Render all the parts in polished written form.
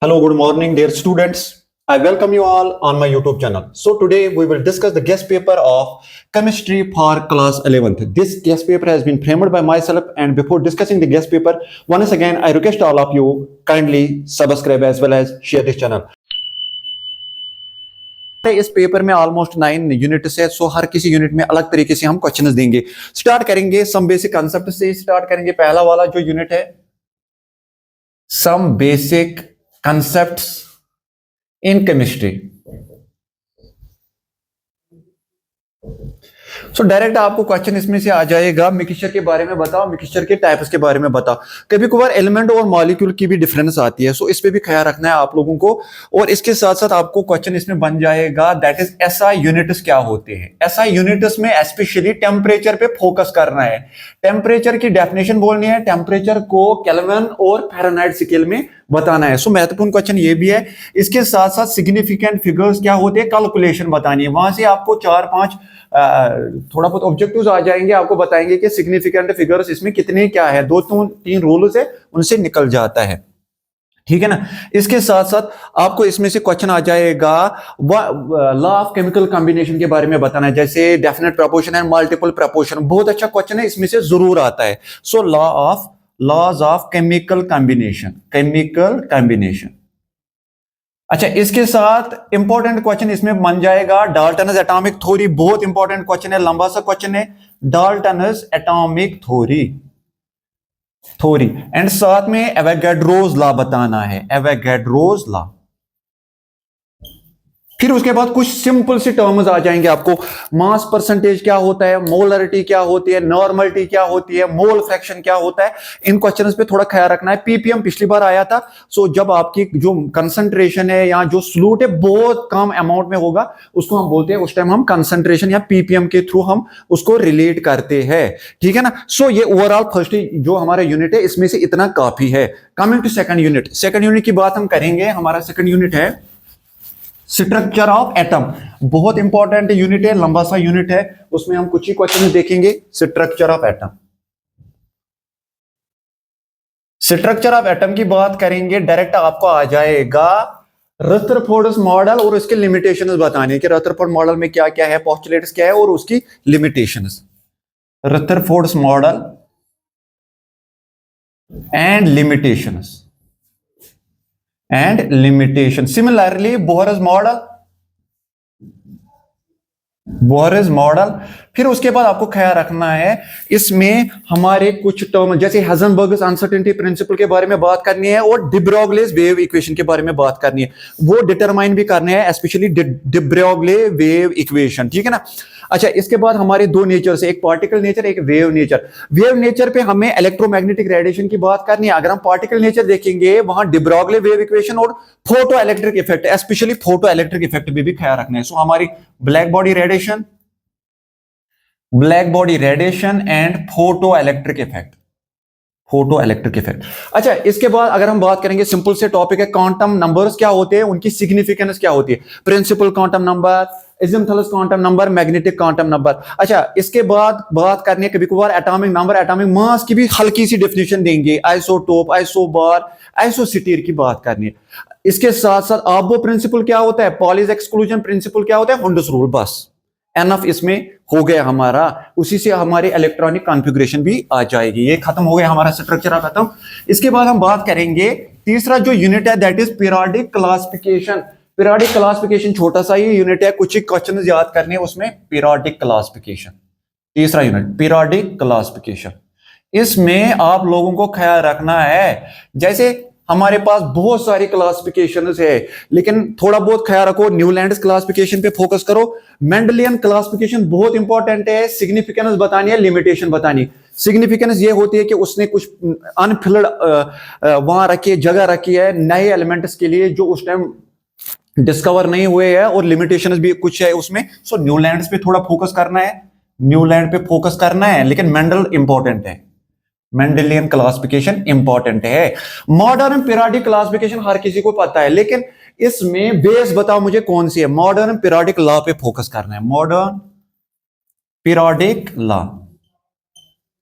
Hello, good morning, dear students. I welcome you all on my YouTube channel. So today we will discuss the guest paper of chemistry for class 11th. This guest paper has been framed by myself, and before discussing the guest paper, once again I request all of you kindly subscribe as well as share this channel. इस paper में almost 9 units है, सो हर किसी unit में अलग तरीके से हम questions देंगे। स्टार्ट करेंगे सम बेसिक कांसेप्ट से स्टार्ट करेंगे। पहला वाला जो यूनिट है some basic concepts in chemistry। So direct आपको क्वेश्चन इसमें से आ जाएगा, मिक्सचर के बारे में बताओ, मिक्सचर के टाइप्स के बारे में बताओ। कभी कभार एलिमेंट और मॉलिक्यूल की भी डिफरेंस आती है, सो इस पे भी ख्याल रखना है आप लोगों को। और इसके साथ साथ आपको क्वेश्चन इसमें बन जाएगा दैट इज एसआई यूनिट्स क्या होते हैं। एसआई यूनिट्स में स्पेशली टेम्परेचर पे फोकस करना है, टेम्परेचर की डेफिनेशन बोलनी है, टेम्परेचर को केल्विन और फ़ारेनहाइट स्केल में बताना है। सो महत्वपूर्ण क्वेश्चन ये भी है। इसके साथ साथ सिग्निफिकेंट फिगर्स क्या होते हैं, कैलकुलेशन बतानी है। वहां से आपको 4-5 थोड़ा बहुत ऑब्जेक्टिव्स आ जाएंगे, आपको बताएंगे कि सिग्निफिकेंट फिगर्स इसमें कितने क्या है, 2-3 रूल्स है, उनसे निकल जाता है, ठीक है ना। इसके साथ साथ आपको इसमें से क्वेश्चन आ जाएगा लॉ ऑफ केमिकल कॉम्बिनेशन के बारे में बताना है, जैसे definite proportion and multiple proportion. बहुत अच्छा क्वेश्चन है, इसमें से जरूर आता है। So laws of chemical combination, chemical combination. अच्छा, इसके साथ इंपॉर्टेंट क्वेश्चन इसमें बन जाएगा डाल्टनस एटॉमिक थ्योरी। बहुत इंपॉर्टेंट क्वेश्चन है, लंबा सा क्वेश्चन है, डाल्टनस एटॉमिक थ्योरी एंड साथ में एवोगाड्रोस लॉ बताना है, एवोगाड्रोस लॉ। फिर उसके बाद कुछ सिंपल सी टर्म्स आ जाएंगे आपको। मास परसेंटेज क्या होता है, मोलरिटी क्या होती है, नॉर्मलिटी क्या होती है, मोल फ्रैक्शन क्या होता है। इन क्वेश्चंस पे थोड़ा ख्याल रखना है। पीपीएम पिछली बार आया था, सो जब आपकी जो कंसंट्रेशन है या जो सॉल्यूट है बहुत कम अमाउंट में होगा, उसको हम बोलते हैं, उस टाइम हम कंसंट्रेशन या पीपीएम के थ्रू हम उसको रिलेट करते हैं, ठीक है ना। सो ये ओवरऑल फर्स्ट जो हमारा यूनिट है इसमें से इतना काफी है। Coming to second unit, second unit की बात हम करेंगे। हमारा सेकंड यूनिट है स्ट्रक्चर ऑफ एटम। बहुत इंपॉर्टेंट यूनिट है, लंबा सा यूनिट है, उसमें हम कुछ ही क्वेश्चन देखेंगे। Structure of atom, structure of atom की बात करेंगे, डायरेक्ट आपको आ जाएगा रदरफोर्ड मॉडल और उसके लिमिटेशंस बताने कि रदरफोर्ड मॉडल में क्या क्या है, पोस्टुलेट्स क्या है और उसकी limitations. Rutherford model and limitations and limitation. Similarly, Bohr's model। फिर उसके बाद आपको ख्याल रखना है इसमें हमारे कुछ टर्म, जैसे हाइजेनबर्ग्स अनसर्टेनिटी प्रिंसिपल के बारे में बात करनी है और डी ब्रोगलीज वेव इक्वेशन के बारे में बात करनी है, वो डिटरमाइन भी करने हैं, specially de Broglie wave equation, ठीक है ना। अच्छा, इसके बाद हमारे दो नेचर से, एक पार्टिकल नेचर, एक वेव नेचर। वेव नेचर पे हमें इलेक्ट्रोमैग्नेटिक रेडिएशन की बात करनी है। अगर हम पार्टिकल नेचर देखेंगे, वहां डी ब्रोगली वेव इक्वेशन और photo electric effect, specially photo electric effect भी ख्याल रखना है। सो हमारी black body radiation and photo electric effect, photo electric effect. अच्छा, इसके बाद अगर हम बात करेंगे, सिंपल से टॉपिक है, क्वांटम नंबर्स क्या होते हैं, उनकी सिग्निफिकेंस क्या होती है, principal quantum number, azimuthal quantum number, magnetic quantum number. अच्छा, इसके बाद बात करनी है कभी कभार एटॉमिक नंबर, एटॉमिक मास की भी हल्की सी डेफिनेशन देंगे, आइसोटोप, आइसोबार, आइसोसिटीर की बात करनी है। इसके साथ साथ आबो प्रिंसिपल क्या होता है, पॉलीज एक्सक्लूजन प्रिंसिपल क्या होता है, हुंडस रूल। बस एनफ इसमें हो गया हमारा, उसी से हमारी इलेक्ट्रॉनिक कॉन्फ़िगरेशन भी आ जाएगी। ये खत्म हो गया हमारा स्ट्रक्चर ऑफ एटम। इसके बाद हम बात करेंगे तीसरा जो यूनिट है that is periodic classification. Periodic classification छोटा सा ही यूनिट है, कुछ ही क्वेश्चन याद करने हैं उसमें। पीरियोडिक क्लासिफिकेशन तीसरा यूनिट, पीरियोडिक क्लासिफिकेशन। इसमें आप लोगों को ख्याल रखना है, जैसे हमारे पास बहुत सारी क्लासिफिकेशंस है, लेकिन थोड़ा बहुत ख्याल रखो, न्यूलैंड्स क्लासिफिकेशन पे फोकस करो। मेंडलियन क्लासिफिकेशन बहुत इंपॉर्टेंट है, सिग्निफिकेंस बतानी है, लिमिटेशन बतानी। सिग्निफिकेंस ये होती है कि उसने कुछ अनफिल्ड वहां रखी है, जगह रखी है नए एलिमेंट्स के लिए जो उस टाइम डिस्कवर नहीं हुए हैं, और लिमिटेशंस भी कुछ है उसमें। सो न्यूलैंड्स पे थोड़ा फोकस करना है, न्यूलैंड पे फोकस करना है, लेकिन मेंडल इंपॉर्टेंट है, मेंडेलियन क्लासिफिकेशन इंपॉर्टेंट है। मॉडर्न पीरियोडिक क्लासिफिकेशन हर किसी को पता है, लेकिन इसमें बेस बताओ मुझे कौन सी है। मॉडर्न पीरियोडिक लॉ पे फोकस करना है, modern periodic law.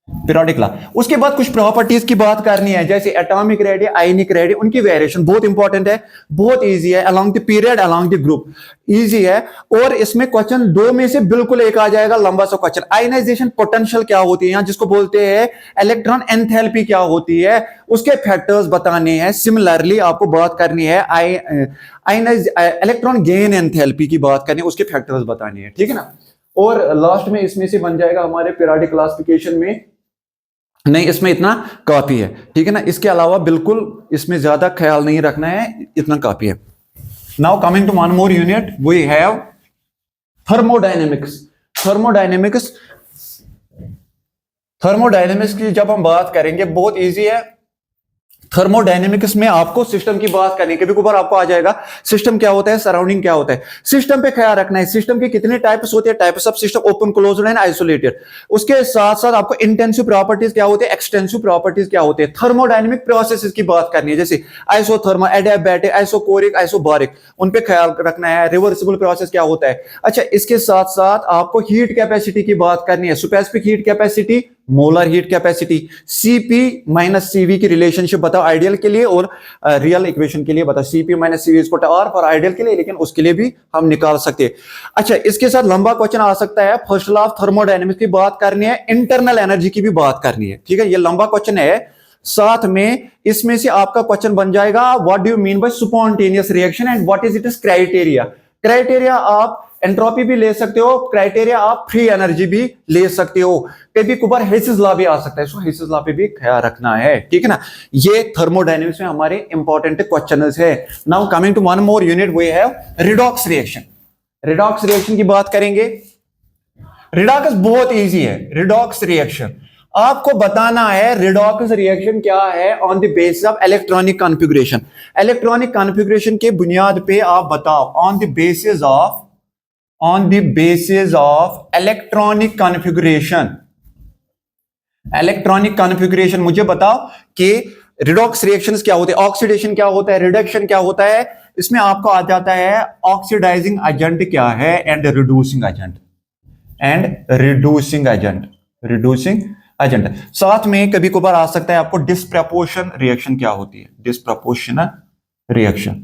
Periodic law. उसके बाद कुछ प्रॉपर्टीज की बात करनी है, जैसे एटॉमिक रेडियस, आयनिक रेडियस, उनकी वेरिएशन बहुत इंपॉर्टेंट है, बहुत इजी है, along the period, along the group, easy है। और इसमें क्वेश्चन दो में से बिल्कुल एक आ जाएगा, लंबा सा क्वेश्चन। आयनाइजेशन पोटेंशियल क्या होती है, यहां जिसको बोलते हैं इलेक्ट्रॉन एंथैल्पी क्या होती है, उसके फैक्टर्स बताने हैं। सिमिलरली आपको बात करनी है इलेक्ट्रॉन गेन एंथैल्पी की बात करनी है, उसके फैक्टर्स बताने हैं, ठीक है ना। और लास्ट में इसमें से बन जाएगा हमारे पीरियोडिक क्लासिफिकेशन में, नहीं इसमें इतना काफी है, ठीक है ना। इसके अलावा बिल्कुल इसमें ज्यादा ख्याल नहीं रखना है, इतना काफी है। Now coming to one more unit, we have thermodynamics. Thermodynamics, thermodynamics की जब हम बात करेंगे बहुत इजी है। थर्मोडायनेमिक्स में आपको सिस्टम की बात करनी है, कभी कभार आपको आ जाएगा सिस्टम क्या होता है, सराउंडिंग क्या होता है। सिस्टम पे ख्याल रखना है, सिस्टम के कितने टाइप्स होते हैं, types of system, open, closed end isolated. उसके साथ साथ आपको इंटेंसिव प्रॉपर्टीज क्या होते हैं, एक्सटेंसिव प्रॉपर्टीज क्या होते हैं। थर्मोडायनेमिक प्रोसेसेस की बात करनी है, जैसे आइसोथर्मल, एडियाबैटिक, आइसोकोरिक, आइसोबारिक, उन पे ख्याल रखना है। रिवर्सिबल प्रोसेस क्या होता है। अच्छा, इसके साथ साथ आपको हीट कैपेसिटी की बात करनी है, specific heat capacity, molar heat capacity, CP minus CV की रिलेशनशिप बताओ आइडियल के लिए, और रियल इक्वेशन के लिए बताओ। CP minus CV is R for ideal के लिए, लेकिन उसके लिए भी हम निकाल सकते हैं। अच्छा, इसके साथ लंबा क्वेश्चन आ सकता है, फर्स्ट लॉ ऑफ थर्मोडायनेमिक्स की बात करनी है, इंटरनल एनर्जी की भी बात करनी है, ठीक है। ये लंबा क्वेश्चन है। साथ में इसमें से आपका क्वेश्चन बन जाएगा, what do you mean by spontaneous reaction and what is it is criteria. Criteria आप एंट्रोपी भी ले सकते हो, क्राइटेरिया आप फ्री एनर्जी भी ले सकते हो। कभी कभार हेसिस लॉ भी आ सकता है, सो हेसिस लॉ पे भी ख्याल रखना है, ठीक है ना। ये थर्मोडायनेमिक्स में हमारे इंपॉर्टेंट क्वेश्चंस है। Now coming to one more unit, we have redox reaction. Redox reaction की बात करेंगे। रिडॉक्स बहुत इजी है। रिडॉक्स रिएक्शन आपको बताना है, रिडॉक्स रिएक्शन क्या है on the basis of electronic configuration. Electronic configuration के बुनियाद पे आप बताओ, on the basis of electronic configuration. Electronic configuration मुझे बताओ कि रिडॉक्स रिएक्शंस क्या होते हैं, ऑक्सीडेशन क्या होता है, रिडक्शन क्या होता है। इसमें आपको आ जाता है ऑक्सीडाइजिंग एजेंट क्या है, एंड रिड्यूसिंग एजेंट। साथ में कभी कभार आ सकता है आपको डिस्प्रपोर्शन रिएक्शन क्या होती है, डिस्प्रपोर्शनल रिएक्शन।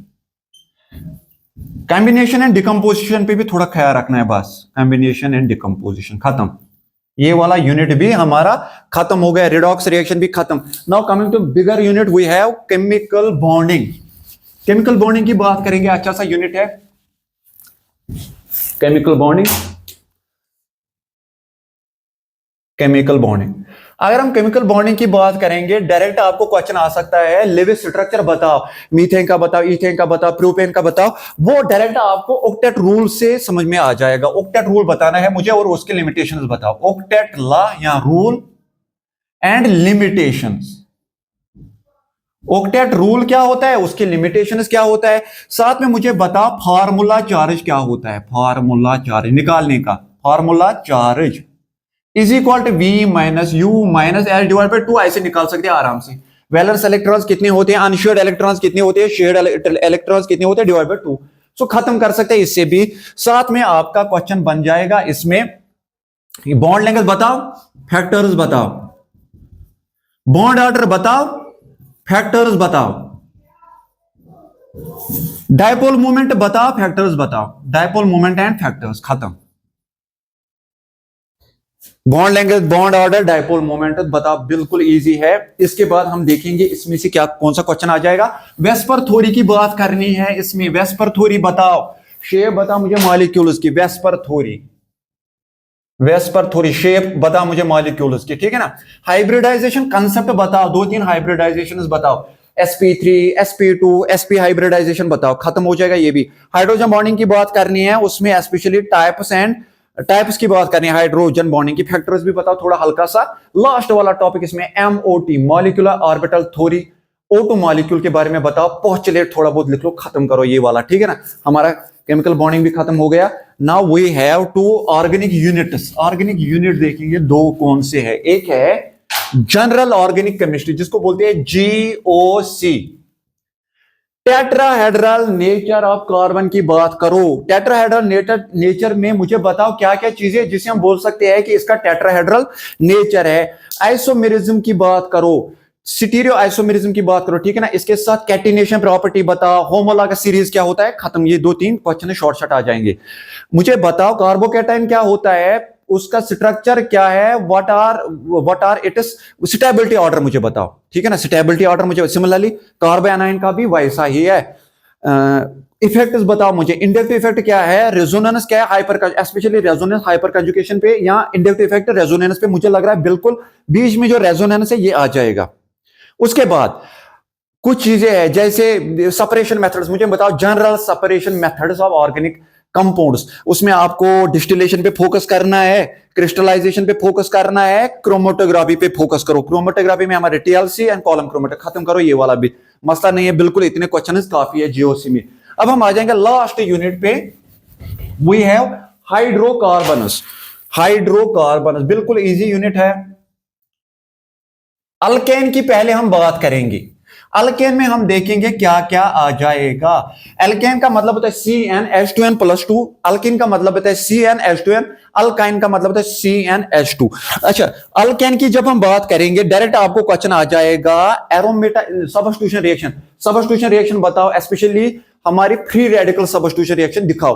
कॉम्बिनेशन एंड डिकम्पोजिशन पे भी थोड़ा ख्याल रखना है बस। कॉम्बिनेशन एंड डिकम्पोजिशन खत्म, ये वाला यूनिट भी हमारा खत्म हो गया, रिडॉक्स रिएक्शन भी खत्म। Now coming to bigger unit, we have chemical bonding. Chemical bonding की बात करेंगे, अच्छा सा यूनिट है केमिकल बॉन्डिंग। केमिकल बॉन्डिंग, अगर हम केमिकल बॉन्डिंग की बात करेंगे, डायरेक्ट आपको क्वेश्चन आ सकता है, लिविस स्ट्रक्चर बताओ, मीथेन का बताओ, इथेन का बताओ, प्रोपेन का बताओ। वो डायरेक्ट आपको ऑक्टेट रूल से समझ में आ जाएगा। ऑक्टेट रूल बताना है मुझे और उसके लिमिटेशंस बताओ। ऑक्टेट लॉ या rule and limitations. Octet rule क्या होता है, उसके लिमिटेशंस क्या होता है। साथ में मुझे बताओ फार्मूला चार्ज क्या होता है। फार्मूला चार्ज निकालने का, formula charge is equal to V minus U minus L divide by 2, ऐसे निकाल सकते हैं आराम से। वैलेंस इलेक्ट्रॉन्स कितने होते हैं, अनशेयर्ड इलेक्ट्रॉन्स कितने होते हैं, शेयर्ड इलेक्ट्रॉन्स कितने होते हैं, डिवाइड बाय 2। सो खत्म कर सकते हैं इससे भी। साथ में आपका क्वेश्चन बन जाएगा इसमें, बॉन्ड लेंथ बताओ, फैक्टर्स बताओ, बॉन्ड ऑर्डर बताओ, फैक्टर्स बताओ, डायपोल मोमेंट बताओ, फैक्टर्स बताओ, डायपोल मोमेंट एंड फैक्टर्स, खत्म। Bond length, bond order, dipole moment बताओ, बिल्कुल इजी है। इसके बाद हम देखेंगे इसमें से क्या कौन सा क्वेश्चन आ जाएगा। वेस्पर थ्योरी की बात करनी है इसमें। वेस्पर थ्योरी बताओ, शेप बताओ मुझे मॉलिक्यूल्स की। VSEPR theory, VSEPR theory, shape बताओ मुझे मॉलिक्यूल्स की, ठीक है ना। हाइब्रिडाइजेशन कंसेप्ट बताओ, 2-3 हाइब्रिडाइजेशन बताओ, sp3, sp2, sp हाइब्रिडाइजेशन बताओ, खत्म हो जाएगा ये भी। हाइड्रोजन बॉन्डिंग की बात करनी है, उसमें स्पेशली टाइप्स की बात करनी है हाइड्रोजन बॉन्डिंग की। फैक्टर्स भी बताओ थोड़ा हल्का सा। लास्ट वाला टॉपिक इसमें MOT, molecular orbital theory, O2 molecule के बारे में बताओ। पोस्टुलेट थोड़ा बहुत लिख लो, खत्म करो ये वाला, ठीक है ना। हमारा केमिकल बॉन्डिंग भी खत्म हो गया। Now we have 2 organic units. Organic unit देखेंगे 2 कौन से है। एक है जनरल ऑर्गेनिक केमिस्ट्री, जिसको बोलते हैं GOC। Tetrahedral nature of carbon की बात करो। टेट्राहेड्रल नेचर में मुझे बताओ क्या क्या चीजें जिसे हम बोल सकते हैं कि इसका टेट्राहेड्रल नेचर है। आइसोमेरिज्म की बात करो, स्टीरियो आइसोमेरिज्म की बात करो, ठीक है ना। इसके साथ कैटिनेशन प्रॉपर्टी बताओ, होमोलॉगस सीरीज क्या होता है, खत्म। ये 2-3 क्वेश्चन शॉर्टकट आ जाएंगे। मुझे बताओ कार्बोकैटायन क्या होता है, उसका स्ट्रक्चर क्या है, what are it is stability order मुझे बताओ, ठीक है ना। स्टेबिलिटी ऑर्डर मुझे, सिमिलरली कार्बोएनाइन का भी वैसा ही है। इफेक्ट्स बताओ मुझे, इंडक्टिव इफेक्ट क्या है, रेजोनेंस क्या है, hyper, specially resonance hyper conjugation पे, या इंडक्टिव इफेक्ट रेजोनेंस पे। मुझे लग रहा है बिल्कुल बीच में जो रेजोनेंस है ये आ जाएगा। उसके बाद कुछ चीजें हैं जैसे सेपरेशन मेथड्स, मुझे बताओ general separation methods of organic compounds. उसमें आपको डिस्टिलेशन पे फोकस करना है, क्रिस्टलाइजेशन पे फोकस करना है, क्रोमेटोग्राफी पे फोकस करो। क्रोमेटोग्राफी में हमारे टीएलसी एंड कॉलम क्रोमेटो, खत्म करो, ये वाला भी मसला नहीं है बिल्कुल, इतने क्वेश्चन काफी है जीओसी में। अब हम आ जाएंगे लास्ट यूनिट पे, वी हैव हाइड्रोकार्बनस। हाइड्रोकार्बनस बिल्कुल इजी यूनिट है। अल्केन की पहले हम बात करेंगे। अल्केन में हम देखेंगे क्या क्या आ जाएगा। एल्केन का मतलब होता है CnH2n+2, अल्किन का मतलब होता है CnH2n, अल्काइन का मतलब होता है CnH2। अच्छा, अल्केन की जब हम बात करेंगे डायरेक्ट आपको क्वेश्चन आ जाएगा एरोमेटा सबस्टिट्यूशन रिएक्शन। सबस्टिट्यूशन रिएक्शन बताओ, स्पेशली हमारी फ्री रेडिकल सबस्टिट्यूशन रिएक्शन दिखाओ।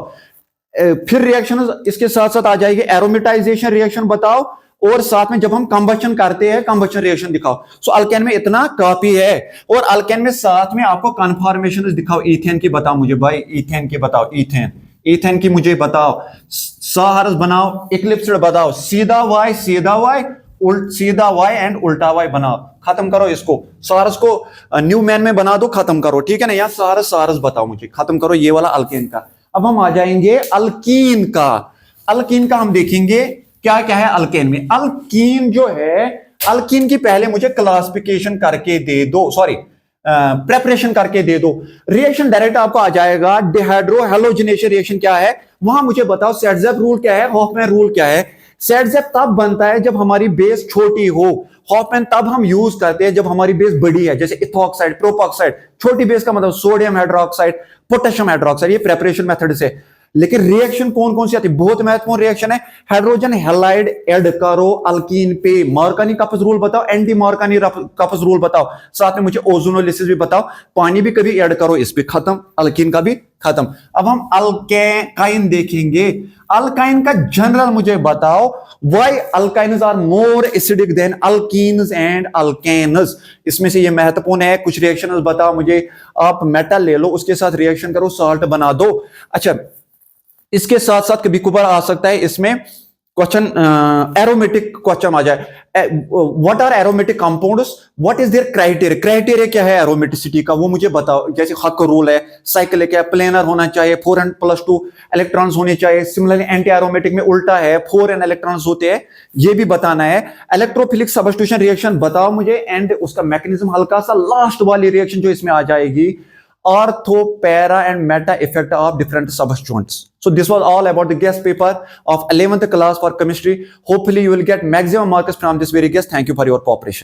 फिर रिएक्शन इसके साथ साथ आ जाएगी एरोमेटाइजेशन रिएक्शन बताओ, और साथ में जब हम कंबशन करते हैं कंबशन रिएक्शन दिखाओ। सो अल्केन में इतना काफी है। और अल्केन में साथ में आपको कन्फॉर्मेशन दिखाओ। इथेन की बताओ मुझे भाई, इथेन की बताओ, इथेन की मुझे बताओ। साहरस बनाओ, इक्लिप्स बताओ, सीधा वाई सीधा वाई एंड उल्टा वाई बनाओ, खत्म करो इसको। सारस को न्यू मैन में बना दो, खत्म करो, ठीक है ना। या सारस बताओ मुझे, खत्म करो ये वाला अल्केन का। अब हम आ जाएंगे अल्कीन का। अल्कीन का हम देखेंगे क्या क्या है अल्केन में। अल्कीन जो है, अल्कीन की पहले मुझे क्लासिफिकेशन करके दे दो, सॉरी प्रेपरेशन करके दे दो। रिएक्शन डायरेक्ट आपको आ जाएगा। डिहाइड्रो हैलोजिनेशन रिएक्शन क्या है, वहां मुझे बताओ सेटजेप रूल क्या है, हॉफमैन रूल क्या है। सेटजेप तब बनता है जब हमारी बेस छोटी हो, हॉफमैन तब हम यूज करते हैं जब हमारी बेस बड़ी है, जैसे इथॉक्साइड, प्रोपॉक्साइड। छोटी बेस का मतलब सोडियम हाइड्रोक्साइड, पोटेशियम हाइड्रोक्साइड, ये प्रेपरेशन मेथड से। लेकिन रिएक्शन कौन कौन सी आती है, बहुत महत्वपूर्ण रिएक्शन है। हाइड्रोजन हैलाइड ऐड करो अल्कीन पे, मार्कानी कपस रूल बताओ, एंटी मार्कानी कपस रूल बताओ, साथ में मुझे ओजोनोलिसिस भी बताओ, पानी भी कभी ऐड करो इस पे, खत्म, अल्कीन का भी खत्म। अब हम अल्काइन देखेंगे। अल्काइन का जनरल मुझे बताओ, why alkynes are more acidic than alkenes and alkanes. इसमें से ये महत्वपूर्ण है। कुछ रिएक्शन बताओ मुझे, आप मेटल ले लो, उसके साथ रिएक्शन करो, सॉल्ट बना दो। अच्छा, इसके साथ साथ कभी कभार आ सकता है इसमें क्वेश्चन, एरोमेटिक क्वेश्चन आ जाए। What are aromatic compounds, what is their criteria, criteria क्या है एरोमेटिसिटी का, वो मुझे बताओ। जैसे हक रूल है, साइक्लिक है, प्लेनर होना चाहिए, 4n+2 इलेक्ट्रॉन्स होने चाहिए। सिमिलरली एंटी एरोमेटिक में उल्टा है, 4n इलेक्ट्रॉन्स होते हैं, ये भी बताना है। इलेक्ट्रोफिलिक सबस्टिट्यूशन रिएक्शन बताओ मुझे, एंड उसका मैकेनिज्म हल्का सा लास्ट वाली रिएक्शन जो इसमें आ जाएगी, ortho, para and meta effect of different substituents. So this was all about the guest paper of 11th class for chemistry. Hopefully you will get maximum marks from this very guest. Thank you for your cooperation.